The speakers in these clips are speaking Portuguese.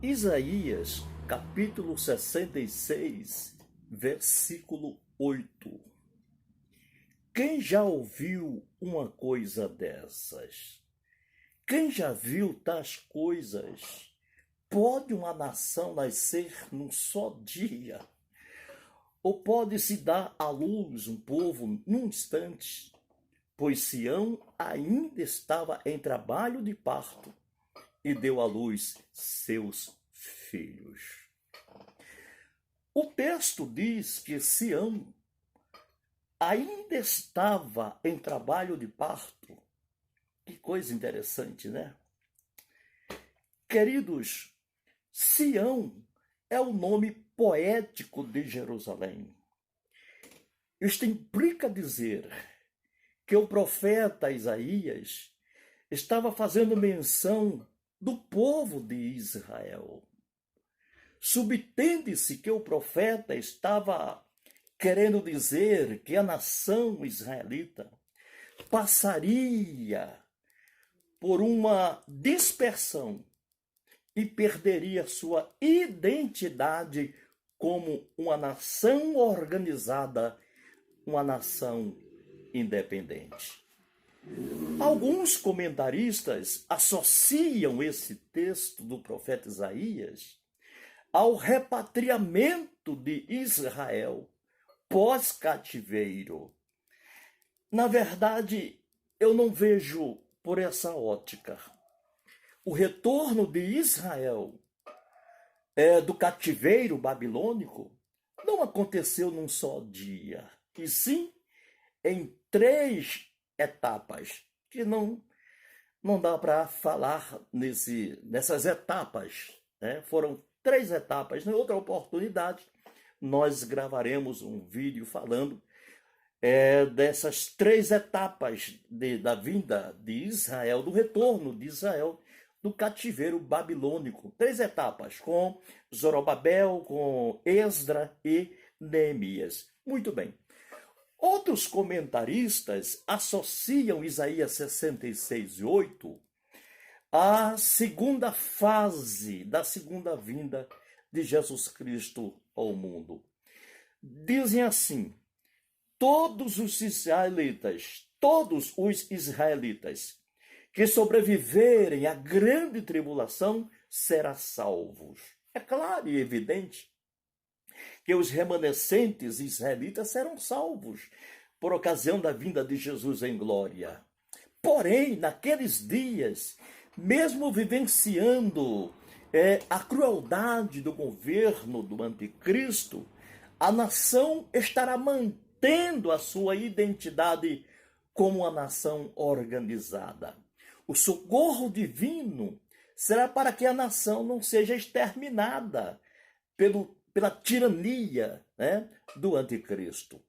Isaías, capítulo 66, versículo 8. Quem já ouviu uma coisa dessas? Quem já viu tais coisas? Pode uma nação nascer num só dia? Ou pode-se dar à luz um povo num instante? Pois Sião ainda estava em trabalho de parto e deu à luz seus filhos. O texto diz que Sião ainda estava em trabalho de parto. Que coisa interessante, né? Queridos, Sião é o nome poético de Jerusalém. Isto implica dizer que o profeta Isaías estava fazendo menção do povo de Israel. Subtende-se que o profeta estava querendo dizer que a nação israelita passaria por uma dispersão e perderia sua identidade como uma nação organizada, uma nação independente. Alguns comentaristas associam esse texto do profeta Isaías ao repatriamento de Israel pós-cativeiro. Na verdade, eu não vejo por essa ótica. O retorno de Israel do cativeiro babilônico não aconteceu num só dia, e sim em 3 etapas, que não dá para falar nessas etapas, né? Foram 3 etapas. Em outra oportunidade, nós gravaremos um vídeo falando dessas 3 etapas da vinda de Israel, do retorno de Israel do cativeiro babilônico. 3 etapas, com Zorobabel, com Esdra e Neemias. Muito bem. Outros comentaristas associam Isaías 66:8 à segunda fase da segunda vinda de Jesus Cristo ao mundo. Dizem assim: todos os israelitas que sobreviverem à grande tribulação serão salvos. É claro e evidente que os remanescentes israelitas serão salvos por ocasião da vinda de Jesus em glória. Porém, naqueles dias, mesmo vivenciando a crueldade do governo do anticristo, a nação estará mantendo a sua identidade como uma nação organizada. O socorro divino será para que a nação não seja exterminada pela tirania, né, do anticristo.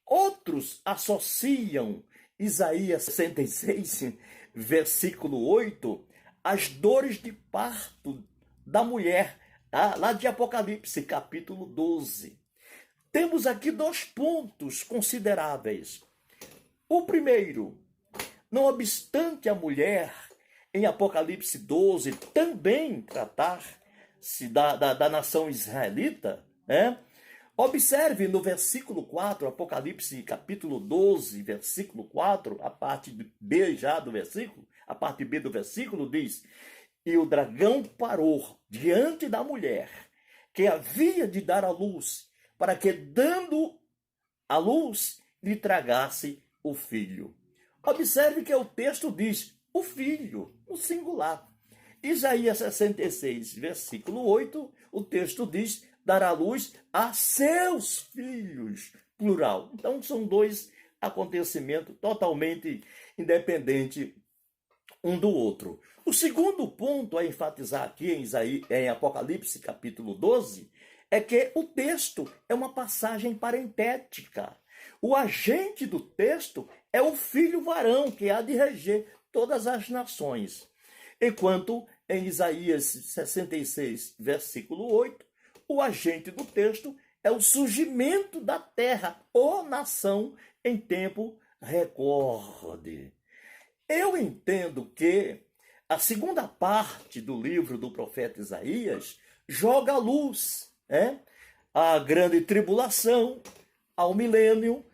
Outros associam Isaías 66, versículo 8, às dores de parto da mulher, lá de Apocalipse, capítulo 12. Temos aqui 2 pontos consideráveis. O primeiro, não obstante a mulher, em Apocalipse 12, também tratar-se da nação israelita, observe no versículo 4, Apocalipse capítulo 12, versículo 4, a parte B do versículo diz: e o dragão parou diante da mulher, que havia de dar à luz, para que, dando à luz, lhe tragasse o filho. Observe que o texto diz o filho, no singular. Isaías 66, versículo 8, o texto diz dar à luz a seus filhos, plural. Então, são 2 acontecimentos totalmente independentes um do outro. O segundo ponto a enfatizar aqui em Apocalipse, capítulo 12, é que o texto é uma passagem parentética. O agente do texto é o filho varão, que há de reger todas as nações. Enquanto em Isaías 66, versículo 8, o agente do texto é o surgimento da terra, ou nação, em tempo recorde. Eu entendo que A segunda parte do livro do profeta Isaías joga a luz, à grande tribulação, ao milênio.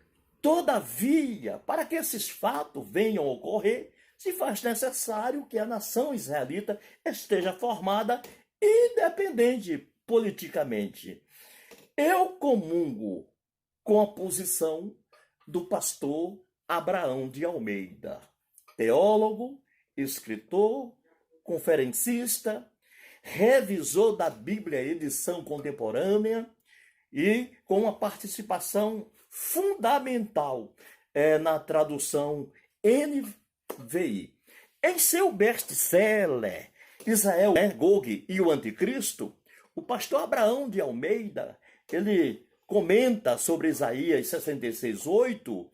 Todavia, para que esses fatos venham a ocorrer, se faz necessário que a nação israelita esteja formada independente politicamente. Eu comungo com a posição do pastor Abraão de Almeida, teólogo, escritor, conferencista, revisor da Bíblia edição contemporânea e com uma participação fundamental na tradução NVI. Em seu best-seller, Israel, Gog e o Anticristo, o pastor Abraão de Almeida, ele comenta sobre Isaías 66:8,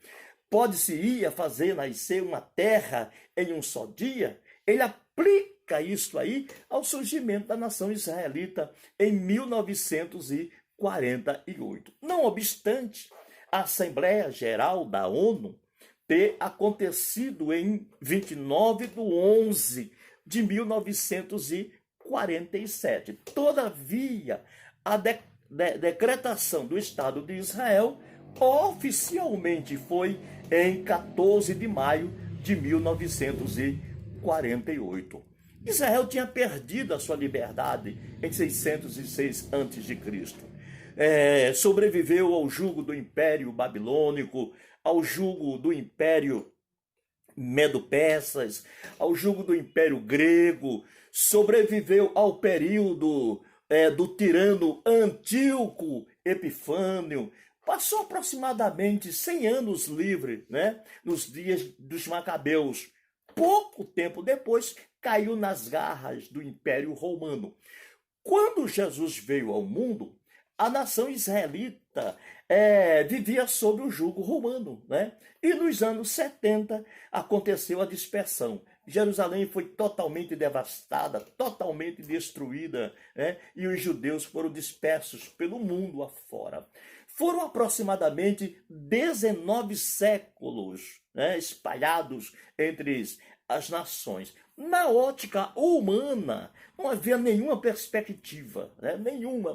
pode-se-ia fazer nascer uma terra em um só dia. Ele aplica isso aí ao surgimento da nação israelita em 1948. Não obstante, a Assembleia Geral da ONU ter acontecido em 29/11/1947. Todavia, a decretação do Estado de Israel oficialmente foi em 14 de maio de 1948. Israel tinha perdido a sua liberdade em 606 a.C. Sobreviveu ao jugo do Império Babilônico, ao jugo do Império Medo-Persas, ao jugo do Império Grego, sobreviveu ao período do tirano Antíoco Epifânio, passou aproximadamente 100 anos livre, nos dias dos Macabeus. Pouco tempo depois, caiu nas garras do Império Romano. Quando Jesus veio ao mundo, a nação israelita vivia sob o jugo romano, E nos anos 70 aconteceu a dispersão. Jerusalém foi totalmente devastada, totalmente destruída, e os judeus foram dispersos pelo mundo afora. Foram aproximadamente 19 séculos, espalhados entre as nações. Na ótica humana, não havia nenhuma perspectiva,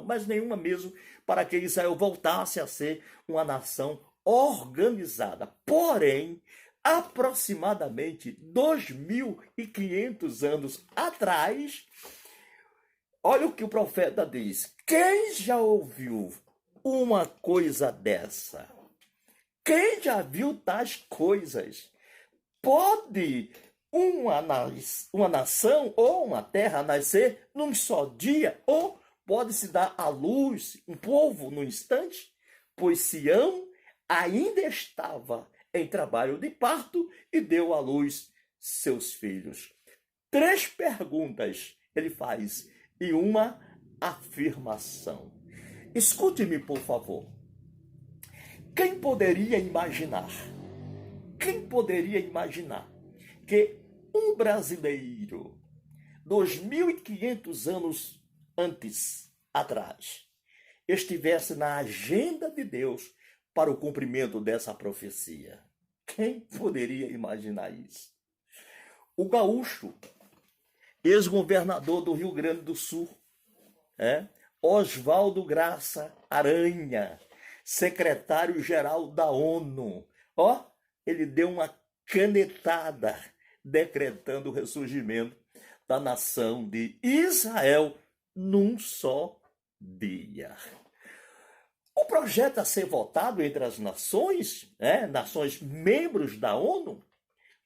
mas nenhuma mesmo, para que Israel voltasse a ser uma nação organizada. Porém, aproximadamente 2.500 anos atrás, olha o que o profeta diz: quem já ouviu uma coisa dessa? Quem já viu tais coisas? Pode uma nação ou uma terra nascer num só dia? Ou pode-se dar à luz um povo num instante? Pois Sião ainda estava em trabalho de parto e deu à luz seus filhos. 3 perguntas ele faz e uma afirmação. Escute-me, por favor. Quem poderia imaginar que um brasileiro, 2.500 anos atrás, estivesse na agenda de Deus para o cumprimento dessa profecia? Quem poderia imaginar isso? O gaúcho, ex-governador do Rio Grande do Sul, Oswaldo Graça Aranha, secretário-geral da ONU, ele deu uma canetada decretando o ressurgimento da nação de Israel num só dia. O projeto a ser votado entre as nações, nações membros da ONU,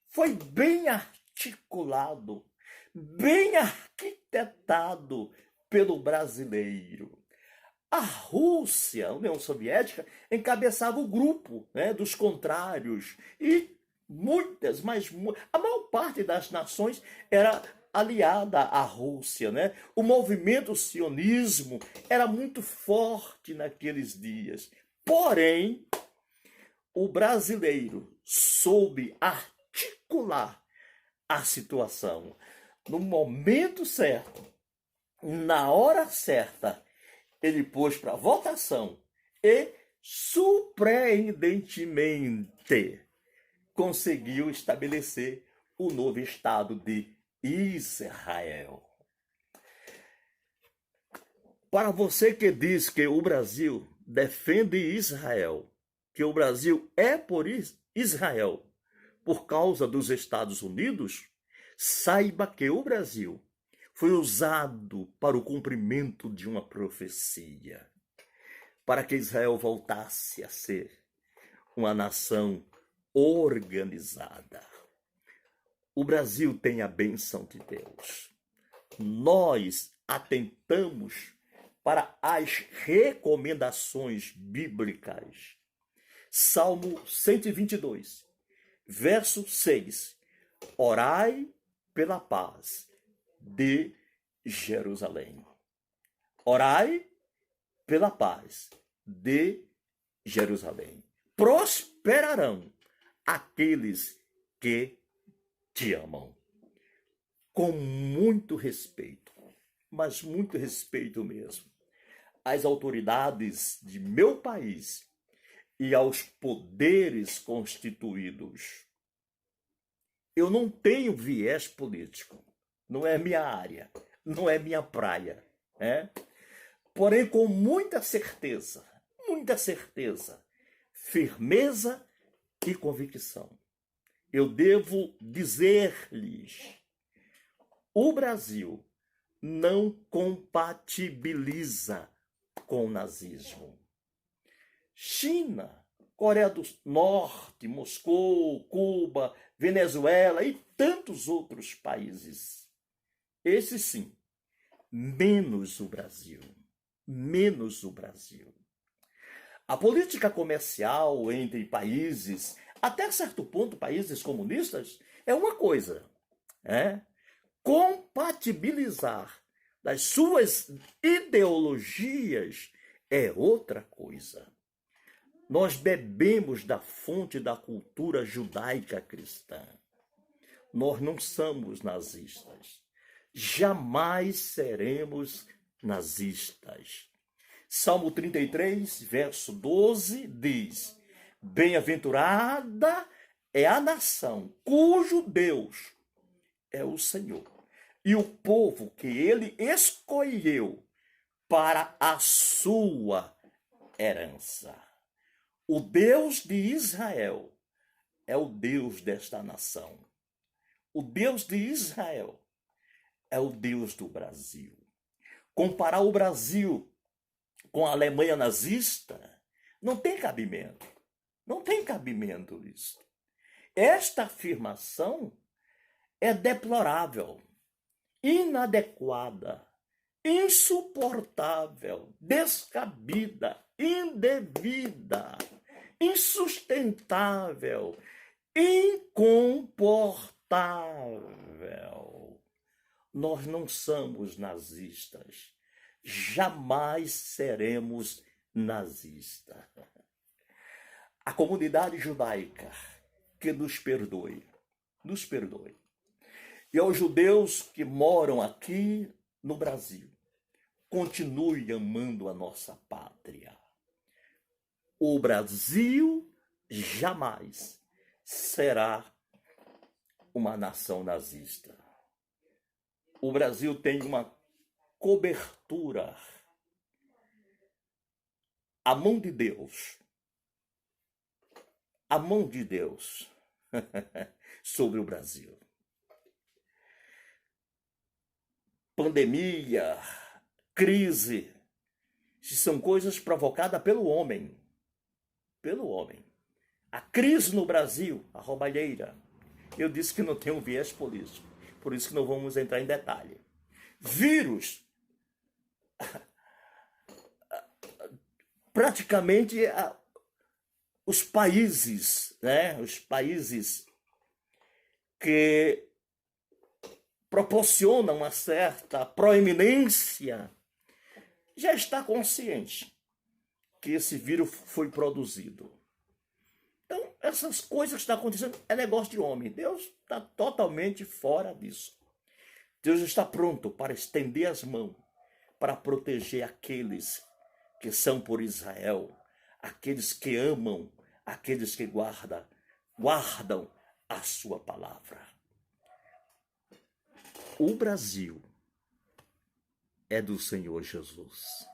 foi bem articulado, bem arquitetado pelo brasileiro. A Rússia, a União Soviética, encabeçava o grupo dos contrários e a maior parte das nações era aliada à Rússia, O movimento sionismo era muito forte naqueles dias. Porém, o brasileiro soube articular a situação no momento certo, na hora certa. Ele pôs para votação e, surpreendentemente, conseguiu estabelecer o novo estado de Israel. Para você que diz que o Brasil defende Israel, que o Brasil é por Israel, por causa dos Estados Unidos, saiba que o Brasil foi usado para o cumprimento de uma profecia, para que Israel voltasse a ser uma nação organizada. O Brasil tem a bênção de Deus. Nós atentamos para as recomendações bíblicas. Salmo 122, verso 6. Orai pela paz de Jerusalém. Orai pela paz de Jerusalém. Prosperarão aqueles que te amam. Com muito respeito, mas muito respeito mesmo, às autoridades de meu país e aos poderes constituídos. Eu não tenho viés político, não é minha área, não é minha praia, né? Porém, com muita certeza, firmeza e convicção, eu devo dizer-lhes: o Brasil não compatibiliza com o nazismo. China, Coreia do Norte, Moscou, Cuba, Venezuela e tantos outros países. Esses sim, menos o Brasil. Menos o Brasil. A política comercial entre países, até certo ponto países comunistas, é uma coisa. Compatibilizar das suas ideologias é outra coisa. Nós bebemos da fonte da cultura judaica cristã. Nós não somos nazistas. Jamais seremos nazistas. Salmo 33, verso 12, diz: bem-aventurada é a nação cujo Deus é o Senhor, e o povo que ele escolheu para a sua herança. O Deus de Israel é o Deus desta nação. O Deus de Israel é o Deus do Brasil. Comparar o Brasil com a Alemanha nazista não tem cabimento. Não tem cabimento isso. Esta afirmação é deplorável, inadequada, insuportável, descabida, indevida, insustentável, incomportável. Nós não somos nazistas. Jamais seremos nazistas. A comunidade judaica que nos perdoe. E aos judeus que moram aqui no Brasil, continue amando a nossa pátria. O Brasil jamais será uma nação nazista. O Brasil tem uma cobertura. A mão de Deus sobre o Brasil. Pandemia, crise, são coisas provocadas pelo homem. A crise no Brasil, a roubalheira. Eu disse que não tem um viés político, por isso que não vamos entrar em detalhe. Vírus. Praticamente os países que proporcionam uma certa proeminência já está consciente que esse vírus foi produzido. Então, essas coisas que estão acontecendo é negócio de homem. Deus está totalmente fora disso. Deus está pronto para estender as mãos para proteger aqueles que são por Israel, aqueles que amam, aqueles que guardam a sua palavra. o Brasil é do Senhor Jesus.